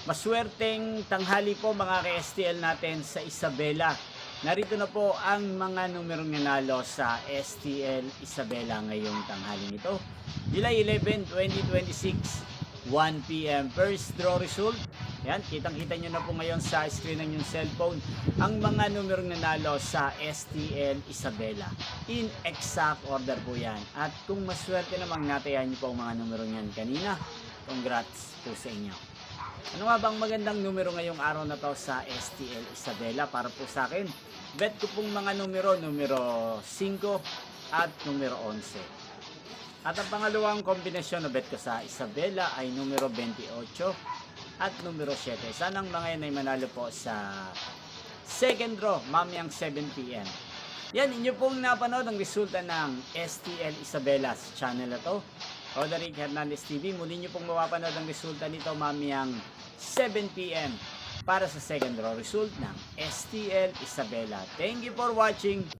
Maswerteng tanghali po mga ka-STL natin sa Isabela. Narito na po ang mga numerong nanalo sa STL Isabela ngayong tanghali nito. July 11, 2026, 1 p.m. First draw result. Yan, kitang-kita nyo na po ngayon sa screen ng yung cellphone ang mga numerong nanalo sa STL Isabela. In exact order po yan. At kung maswerte namang natayan nyo po ang mga numerong yan kanina, congrats po sa inyo. Ano nga bang magandang numero ngayong araw na to sa STL Isabela para po sa akin? Bet ko pong mga numero 5 at numero 11. At ang pangalawang kombinasyon na bet ko sa Isabela ay numero 28 at numero 7. Sanang mga yan ay manalo po sa second draw mamayang 7 p.m. Yan, inyo pong napanood ang resulta ng STL Isabela sa channel na to. Roderick Hernandez TV, muli nyo pong mapapanood ang resulta nito mamayang 7 p.m. para sa second draw result ng STL Isabela. Thank you for watching.